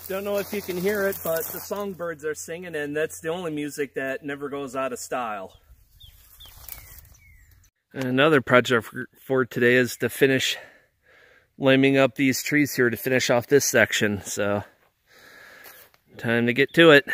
Don't know if you can hear it, but the songbirds are singing, and that's the only music that never goes out of style. Another project for today is to finish limbing up these trees here to finish off this section. So, time to get to it.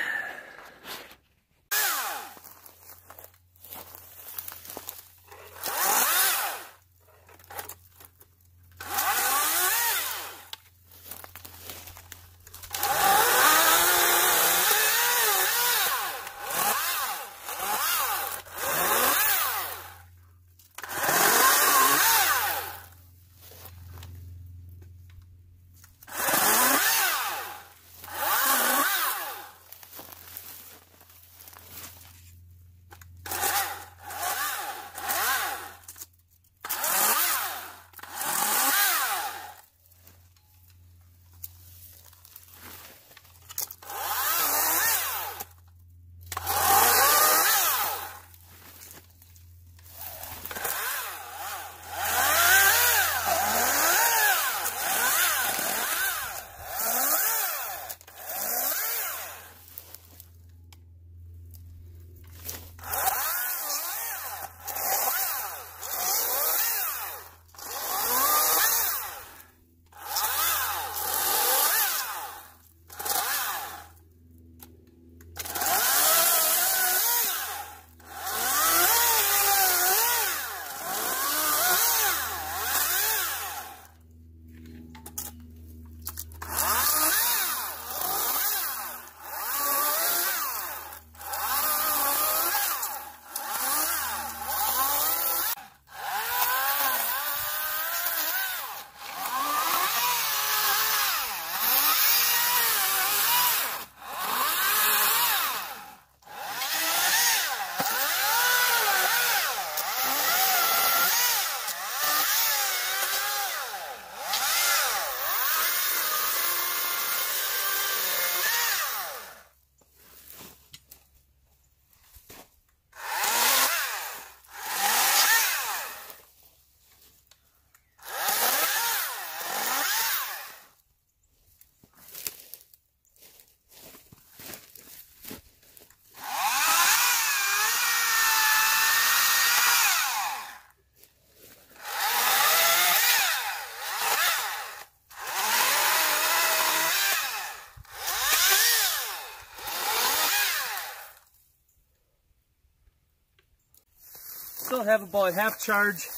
Still have about half charge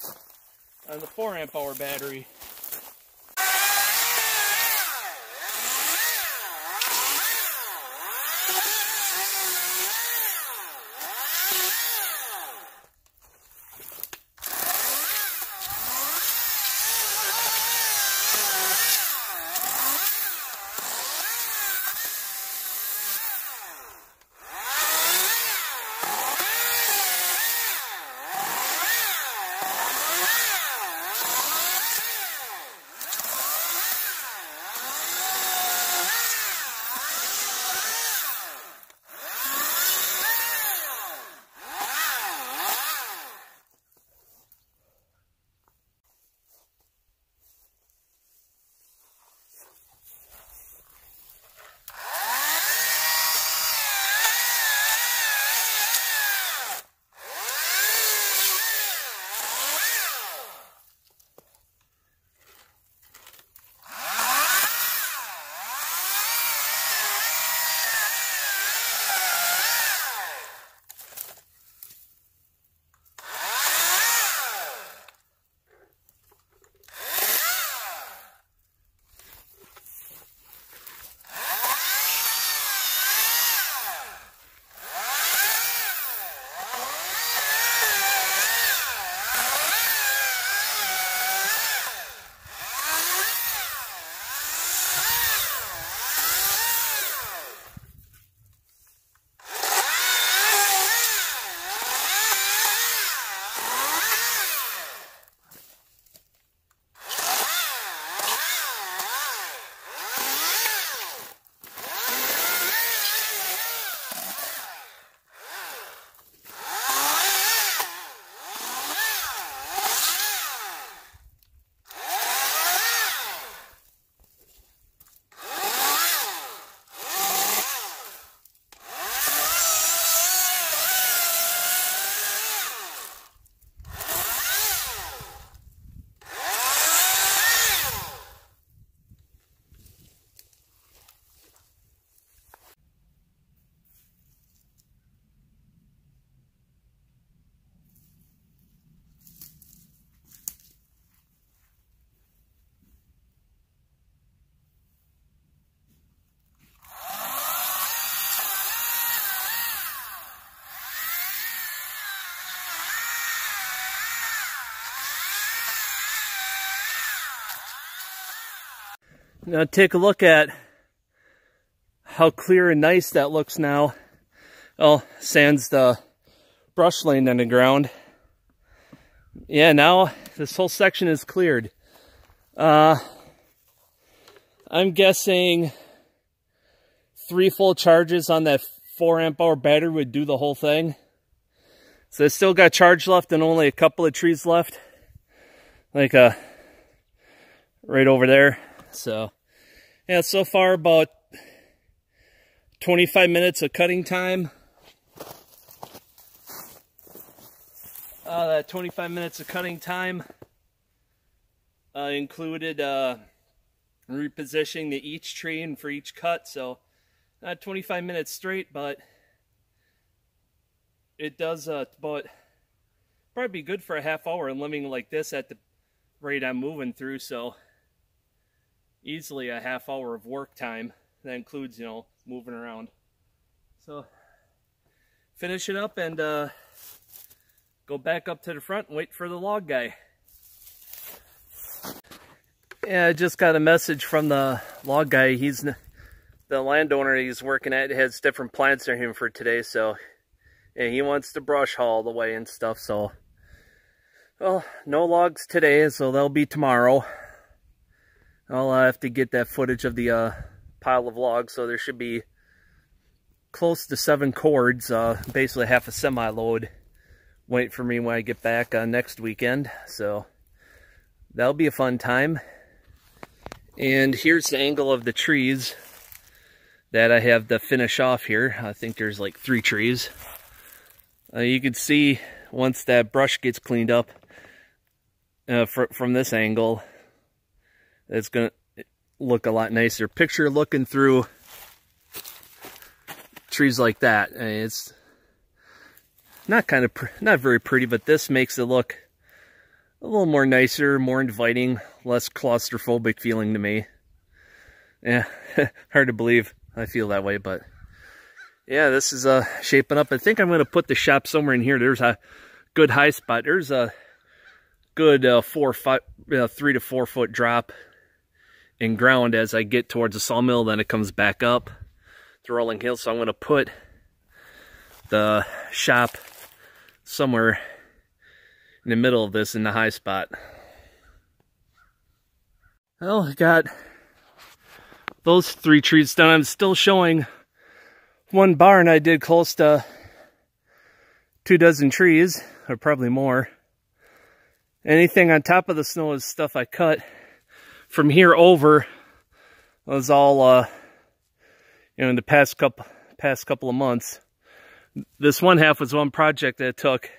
on the 4 amp hour battery. Now take a look at how clear and nice that looks now. Oh, sans the brush laying on the ground. Yeah, now this whole section is cleared. I'm guessing 3 full charges on that 4 amp hour battery would do the whole thing. So I still got charge left and only a couple of trees left. Like right over there. So yeah, so far about 25 minutes of cutting time. That 25 minutes of cutting time included repositioning each tree and for each cut. So not 25 minutes straight, but it does about probably be good for a half hour and living like this at the rate I'm moving through. So easily a half hour of work time. That includes, you know, moving around. So finish it up and go back up to the front and wait for the log guy. Yeah, I just got a message from the log guy. He's the landowner he's working at has different plans for him for today, so and he wants to brush haul the way and stuff. So, well, no logs today, so they'll be tomorrow. I'll have to get that footage of the pile of logs, so there should be close to 7 cords, basically half a semi-load, wait for me when I get back next weekend. So that'll be a fun time. And here's the angle of the trees that I have to finish off here. I think there's like 3 trees. You can see once that brush gets cleaned up from this angle, it's going to look a lot nicer. Picture looking through trees like that. It's not very pretty, but this makes it look a little more nicer, more inviting, less claustrophobic feeling to me. Yeah, hard to believe I feel that way, but yeah, this is shaping up. I think I'm going to put the shop somewhere in here. There's a good high spot. There's a good 3 to 4 foot drop in ground as I get towards the sawmill. Then it comes back up to rolling hill. So I'm going to put the shop somewhere in the middle of this in the high spot. Well, I got those 3 trees done. I'm still showing one barn. I did close to 2 dozen trees, or probably more. Anything on top of the snow is stuff I cut. From here over was all you know, in the past couple of months. This one half was one project that took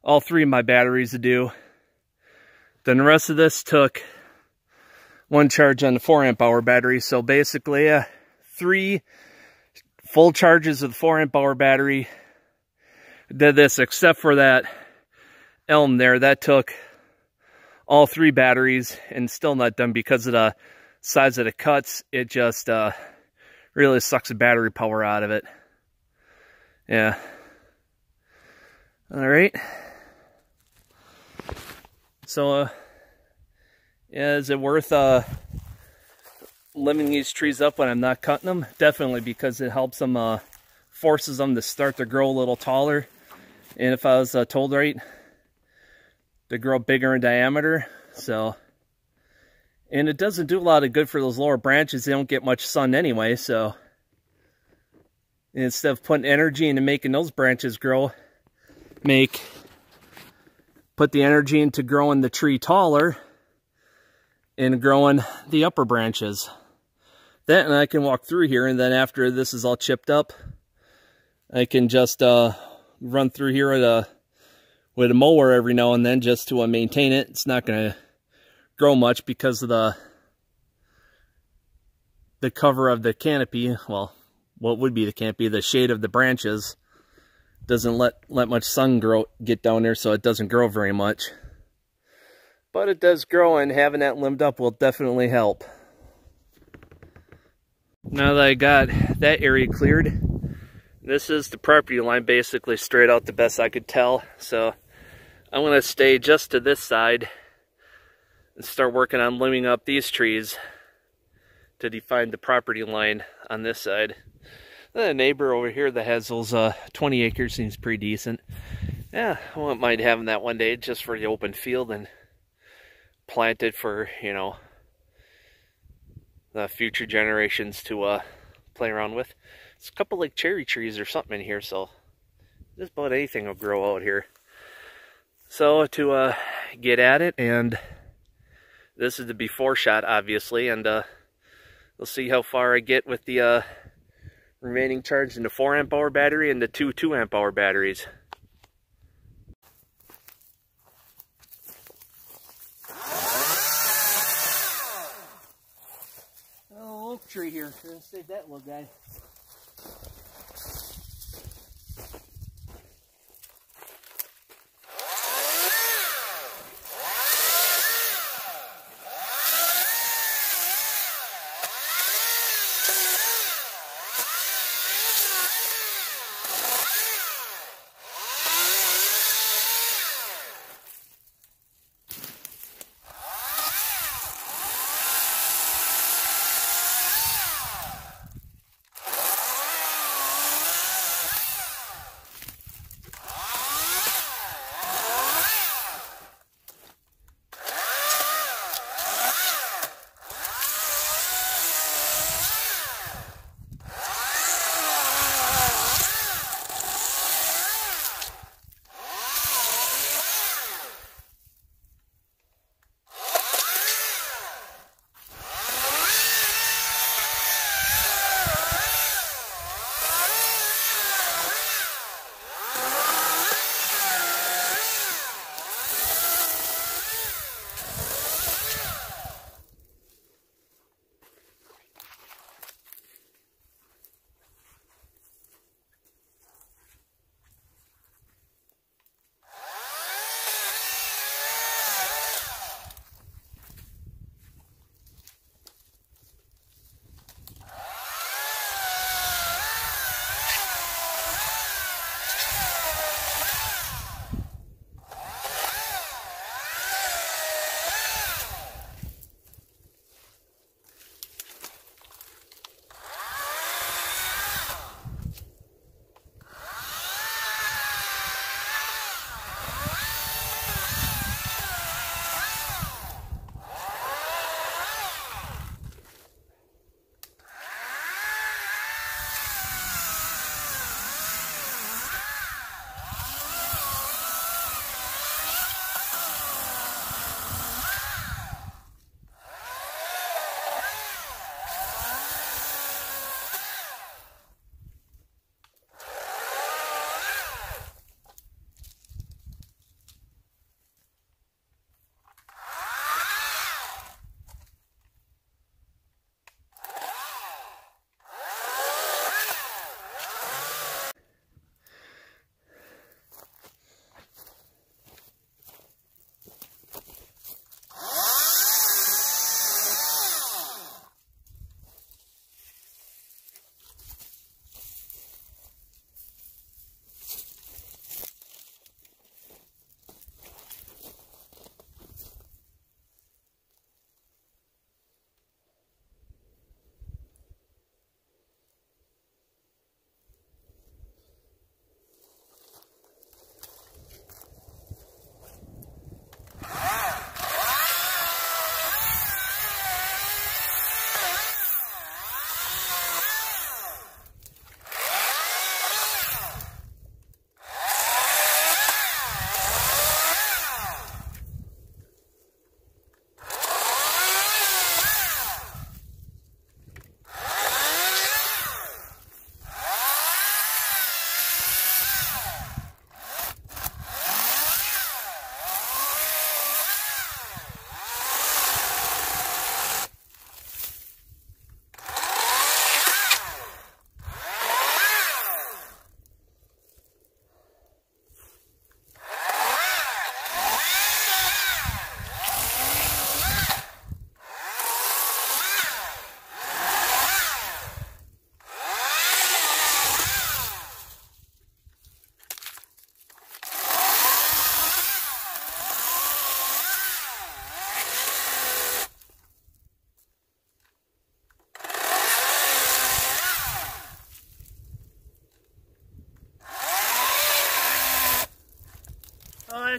all 3 of my batteries to do. Then the rest of this took 1 charge on the 4 amp hour battery. So basically 3 full charges of the 4 amp hour battery. Did this except for that elm there. That took all 3 batteries and still not done because of the size of the cuts. It just really sucks the battery power out of it. Yeah. All right. So, yeah, is it worth limbing these trees up when I'm not cutting them? Definitely, because it helps them, forces them to start to grow a little taller. And if I was told right, to grow bigger in diameter. So, and it doesn't do a lot of good for those lower branches. They don't get much sun anyway. So, instead of putting energy into making those branches grow, put the energy into growing the tree taller and growing the upper branches. Then I can walk through here, and then after this is all chipped up, I can just run through here with a mower every now and then just to maintain it. It's not going to grow much because of the cover of the canopy. Well, what would be the canopy? The shade of the branches doesn't let much sun get down there, so it doesn't grow very much. But it does grow, and having that limbed up will definitely help. Now that I got that area cleared, this is the property line basically straight out the best I could tell. So I'm going to stay just to this side and start working on limbing up these trees. to define the property line on this side. The neighbor over here that has those 20 acres seems pretty decent. Yeah, I wouldn't mind having that one day just for the open field and plant it for, you know, the future generations to play around with. It's a couple like cherry trees or something in here, so just about anything will grow out here. So to get at it, and this is the before shot, obviously, and we'll see how far I get with the remaining charge in the 4 amp hour battery and the 2 amp hour batteries. Oh, oak tree here. Gonna save that little guy.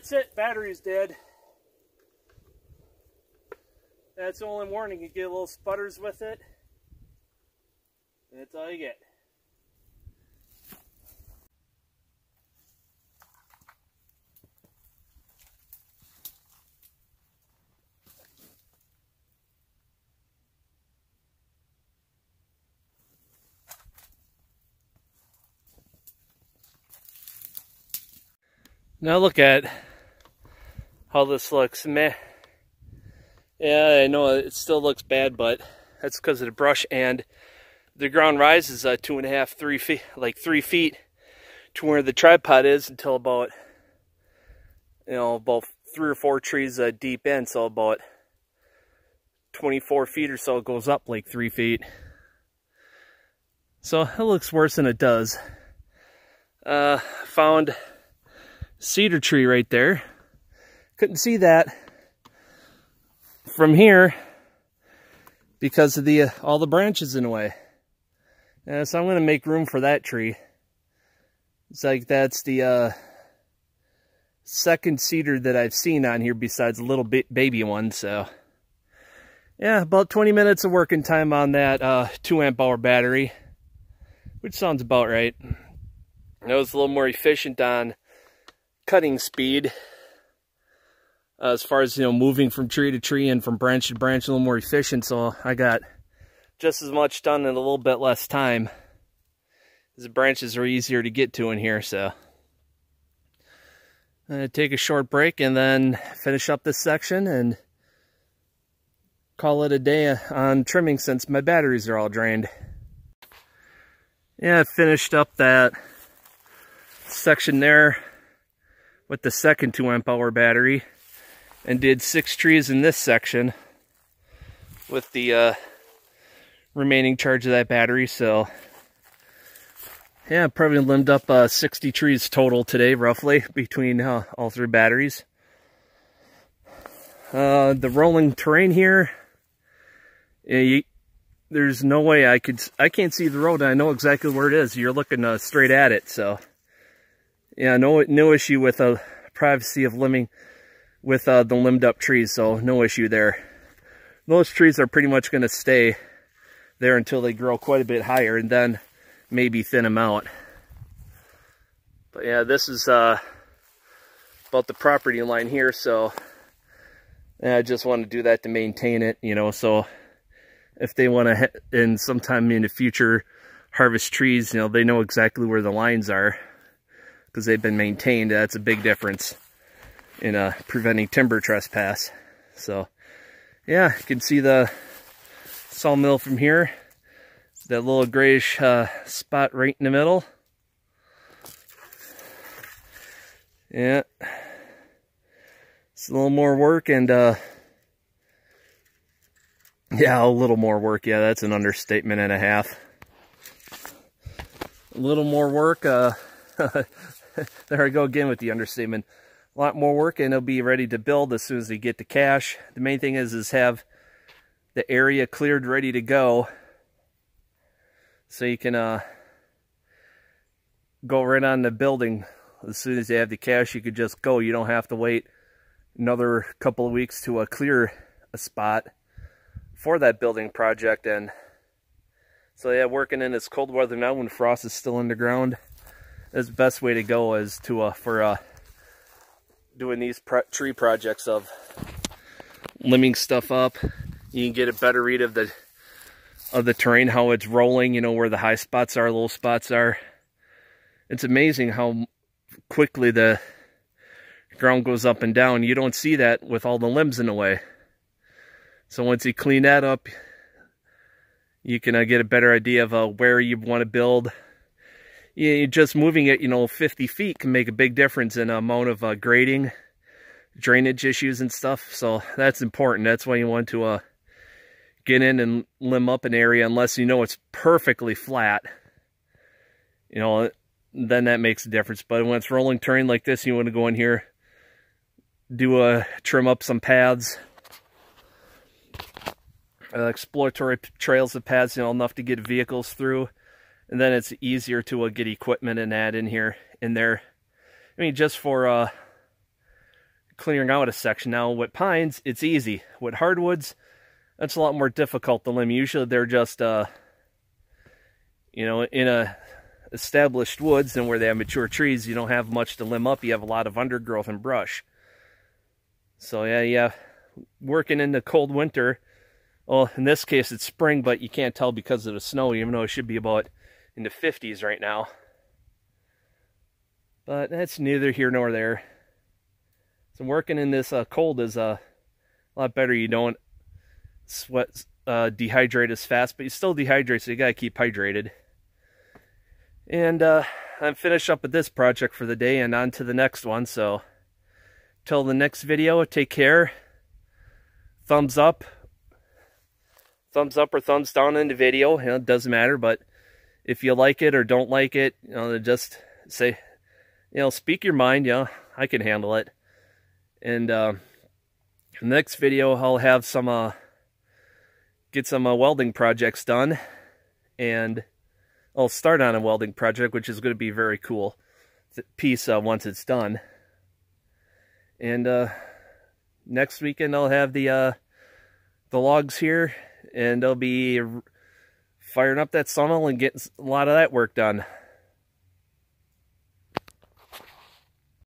That's it, battery's dead. That's the only warning. You get little sputters with it. That's all you get. Now look at how this looks. Meh. Yeah, I know it still looks bad, but that's because of the brush, and the ground rises 2.5, 3 feet, like 3 feet to where the tripod is until about, about 3 or 4 trees deep in, so about 24 feet or so it goes up like 3 feet. So it looks worse than it does. Found cedar tree right there. Couldn't see that from here because of the all the branches in the way. So I'm going to make room for that tree. It's like that's the second cedar that I've seen on here besides a little baby one. So yeah, about 20 minutes of working time on that 2 amp hour battery, which sounds about right. I was a little more efficient on cutting speed as far as moving from tree to tree and from branch to branch, a little more efficient, so I got just as much done in a little bit less time. The branches are easier to get to in here. So I'm gonna take a short break and then finish up this section and call it a day on trimming since my batteries are all drained. Yeah, I finished up that section there with the second 2 amp hour battery and did 6 trees in this section with the remaining charge of that battery. So yeah, probably limbed up 60 trees total today, roughly, between all 3 batteries. The rolling terrain here, there's no way I can't see the road, and I know exactly where it is. You're looking straight at it, so yeah, no issue with privacy of limbing with the limbed up trees, so no issue there. Those trees are pretty much going to stay there until they grow quite a bit higher, and then maybe thin them out. But yeah, this is about the property line here, so yeah, I just want to do that to maintain it, so if they want to, in sometime in the future, harvest trees, they know exactly where the lines are because they've been maintained. That's a big difference in preventing timber trespass. So yeah, you can see the sawmill from here. That little grayish spot right in the middle. Yeah, it's a little more work, and yeah, a little more work. Yeah, that's an understatement and a half. A little more work. There I go again with the understatement. A lot more work, and it'll be ready to build as soon as they get the cash. The main thing is have the area cleared, ready to go, so you can go right on the building. As soon as they have the cash, you could just go. You don't have to wait another couple of weeks to clear a spot for that building project. And so yeah, working in this cold weather now when frost is still in the ground is the best way to go, is to for doing these tree projects of limbing stuff up. You can get a better read of the terrain, how it's rolling, where the high spots are, low spots are. It's amazing how quickly the ground goes up and down. You don't see that with all the limbs in the way. So once you clean that up, you can get a better idea of where you want to build. Yeah, just moving it, 50 feet can make a big difference in the amount of grading, drainage issues and stuff. So that's important. That's why you want to get in and limb up an area, unless it's perfectly flat. Then that makes a difference. But when it's rolling terrain like this, you want to go in here, trim up some paths, exploratory trails of paths, enough to get vehicles through, and then it's easier to get equipment and that in there. I mean, just for clearing out a section. Now with pines, it's easy. With hardwoods, that's a lot more difficult to limb. Usually they're just, you know, in a established woods and where they have mature trees, you don't have much to limb up. You have a lot of undergrowth and brush. So yeah, working in the cold winter. Well, in this case it's spring, but you can't tell because of the snow, even though it should be about in the 50s right now. But that's neither here nor there. So working in this cold is a lot better. You don't sweat, dehydrate as fast, but you still dehydrate, so you gotta keep hydrated. And I'm finished up with this project for the day and on to the next one. So till the next video, take care. Thumbs up or thumbs down in the video, you know, it doesn't matter. But if you like it or don't like it, you know, just say, you know, speak your mind. You know, I can handle it. And the next video, I'll have some get some welding projects done, and I'll start on a welding project, which is going to be very cool piece once it's done. And next weekend I'll have the logs here, and I'll be firing up that sawmill and getting a lot of that work done.